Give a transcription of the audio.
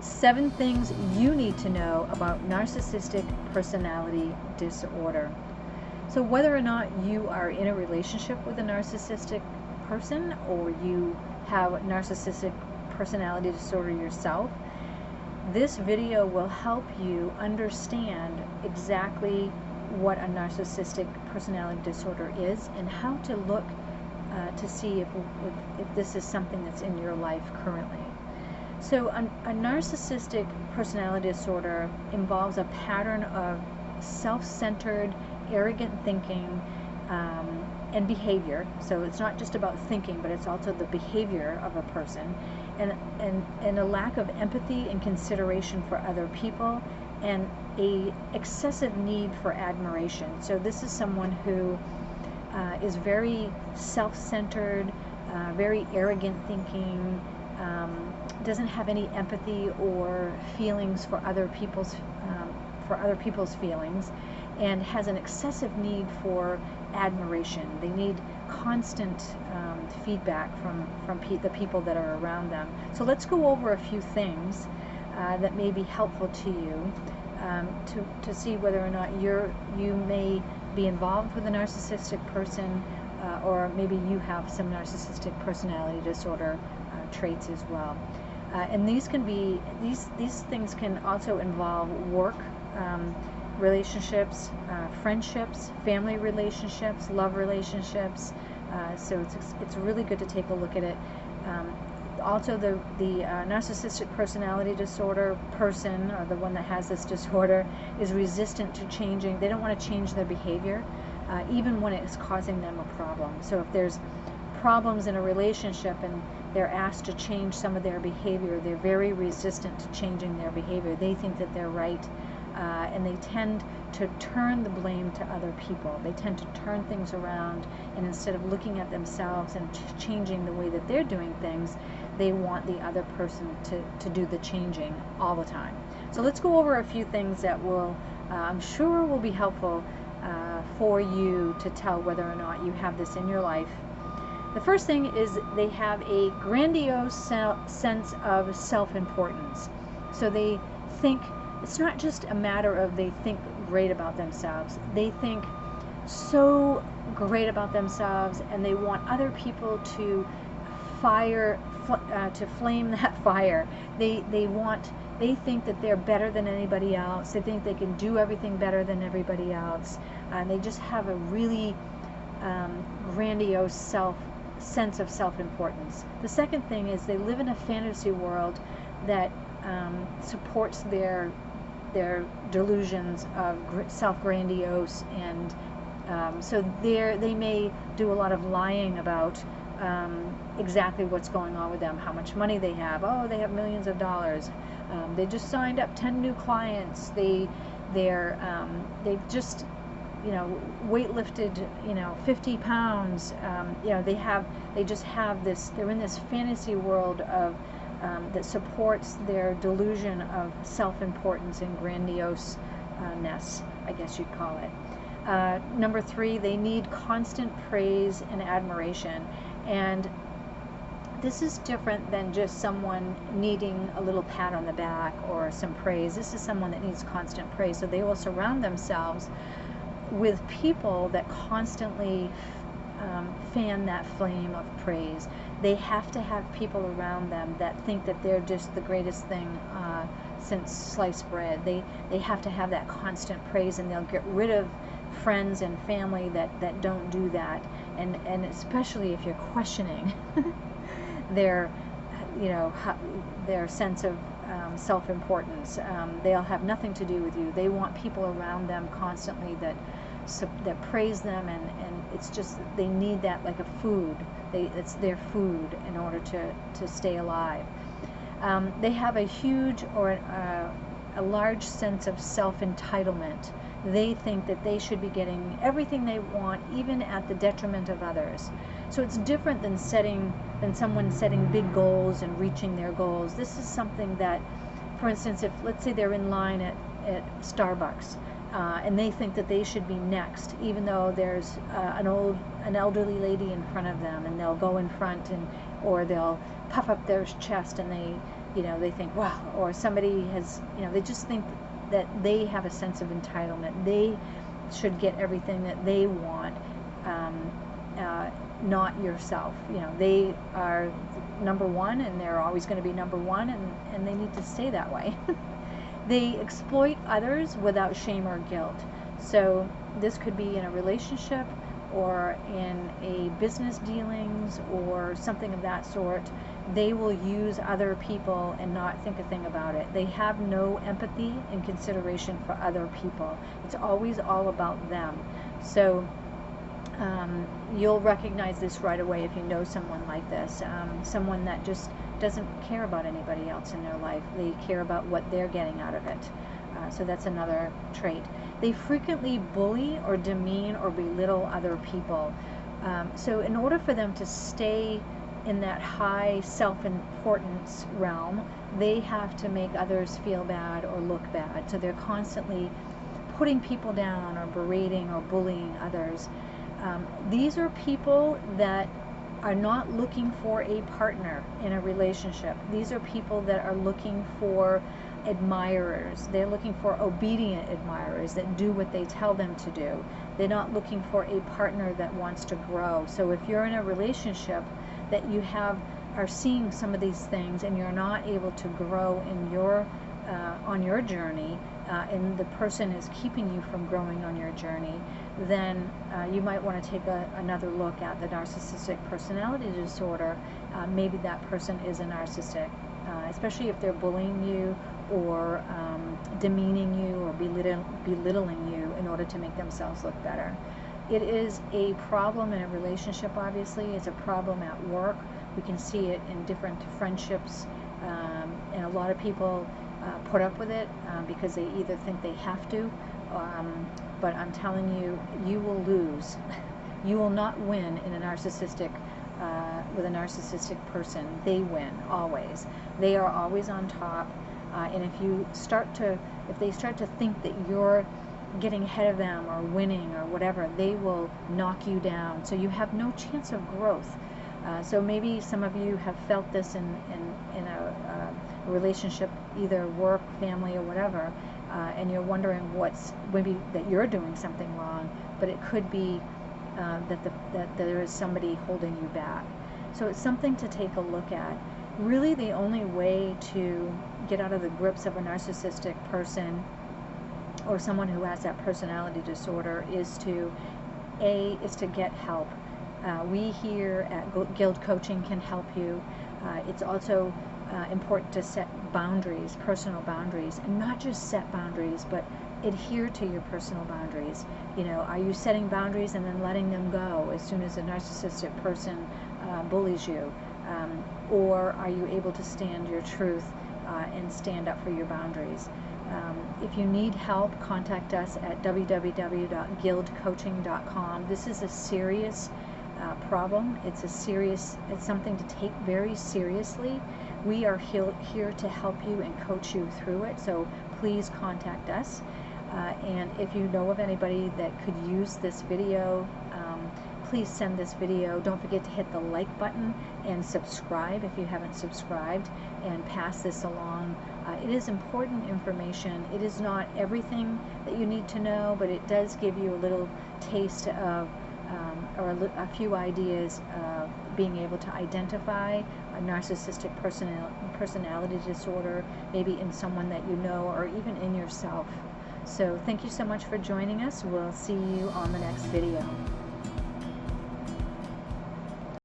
7 things you need to know about narcissistic personality disorder. So whether or not you are in a relationship with a narcissistic person or you have narcissistic personality disorder yourself, this video will help you understand exactly what a narcissistic personality disorder is and how to look to see if this is something that's in your life currently. So a narcissistic personality disorder involves a pattern of self-centered, arrogant thinking and behavior. So it's not just about thinking, but it's also the behavior of a person, and a lack of empathy and consideration for other people, and a excessive need for admiration. So this is someone who is very self-centered, very arrogant thinking, doesn't have any empathy or feelings for other people's feelings, and has an excessive need for admiration. They need constant feedback from the people that are around them. So let's go over a few things that may be helpful to you to see whether or not you may be involved with a narcissistic person, or maybe you have some narcissistic personality disorder traits as well. And these things can also involve work, relationships, friendships, family relationships, love relationships. So it's really good to take a look at it. Also, the narcissistic personality disorder person, or the one that has this disorder, is resistant to changing. They don't want to change their behavior, even when it's causing them a problem. So if there's problems in a relationship and they're asked to change some of their behavior, they're very resistant to changing their behavior. They think that they're right, and they tend to turn the blame to other people. They tend to turn things around, and instead of looking at themselves and changing the way that they're doing things, they want the other person to do the changing all the time. So let's go over a few things that will, I'm sure, will be helpful for you to tell whether or not you have this in your life. The first thing is they have a grandiose sense of self-importance. So they think, it's not just a matter of they think great about themselves. They think so great about themselves, and they want other people to flame that fire. They think that they're better than anybody else. They think they can do everything better than everybody else. And they just have a really grandiose sense of self-importance. The second thing is they live in a fantasy world that supports their delusions of self-grandiose, and so they may do a lot of lying about exactly what's going on with them, how much money they have. Oh, they have millions of dollars. They just signed up 10 new clients. They've just weightlifted 50 pounds. They just have this. They're in this fantasy world of that supports their delusion of self-importance and grandiose-ness, I guess you'd call it. Number 3, they need constant praise and admiration. And this is different than just someone needing a little pat on the back or some praise. This is someone that needs constant praise. So they will surround themselves with people that constantly fan that flame of praise. They have to have people around them that think that they're just the greatest thing since sliced bread. They have to have that constant praise, and they'll get rid of friends and family that don't do that. And especially if you're questioning their sense of self-importance, they'll have nothing to do with you. They want people around them constantly that praise them, and it's just they need that like a food. It's their food in order to stay alive. They have a huge or a large sense of self-entitlement. They think that they should be getting everything they want, even at the detriment of others. So it's different than someone setting big goals and reaching their goals. This is something that, for instance, if let's say they're in line at Starbucks, and they think that they should be next, even though there's an elderly lady in front of them, and they'll go in front or they'll puff up their chest, and you know, they think, wow, or somebody has, you know, they just think that they have a sense of entitlement. They should get everything that they want, not yourself. You know, they are number one, and they're always going to be number one, and they need to stay that way. They exploit others without shame or guilt. So this could be in a relationship or in a business dealings or something of that sort. They will use other people and not think a thing about it. They have no empathy and consideration for other people. It's always all about them. So you'll recognize this right away if you know someone like this, someone that just doesn't care about anybody else in their life. They care about what they're getting out of it. So that's another trait. They frequently bully or demean or belittle other people. So in order for them to stay in that high self-importance realm, they have to make others feel bad or look bad. So they're constantly putting people down or berating or bullying others. These are people that are not looking for a partner in a relationship. These are people that are looking for admirers. They're looking for obedient admirers that do what they tell them to do. They're not looking for a partner that wants to grow. So if you're in a relationship that you are seeing some of these things and you're not able to grow in your on your journey, and the person is keeping you from growing on your journey, then you might want to take another look at the narcissistic personality disorder. Maybe that person is a narcissistic, especially if they're bullying you or demeaning you or belittling you in order to make themselves look better. It is a problem in a relationship, obviously. It's a problem at work. We can see it in different friendships, and a lot of people put up with it because they either think they have to, but I'm telling you, you will lose. You will not win in a narcissistic, with a narcissistic person. They win, always. They are always on top, and if they start to think that you're getting ahead of them or winning or whatever, they will knock you down. So you have no chance of growth. So maybe some of you have felt this in a relationship, either work, family, or whatever, and you're wondering maybe that you're doing something wrong, but it could be that there is somebody holding you back. So it's something to take a look at. Really, the only way to get out of the grips of a narcissistic person or someone who has that personality disorder is to get help. We here at GILD Coaching can help you. It's also important to set boundaries, personal boundaries, and not just set boundaries, but adhere to your personal boundaries. You know, are you setting boundaries and then letting them go as soon as a narcissistic person bullies you? Or are you able to stand your truth and stand up for your boundaries? If you need help, contact us at www.gildcoaching.com. This is a serious problem. It's something to take very seriously. We are here to help you and coach you through it, so please contact us. And if you know of anybody that could use this video, please send this video. Don't forget to hit the like button and subscribe if you haven't subscribed, and pass this along. It is important information. It is not everything that you need to know, but it does give you a little taste of or a few ideas of being able to identify a narcissistic personality disorder, maybe in someone that you know or even in yourself. So thank you so much for joining us. We'll see you on the next video.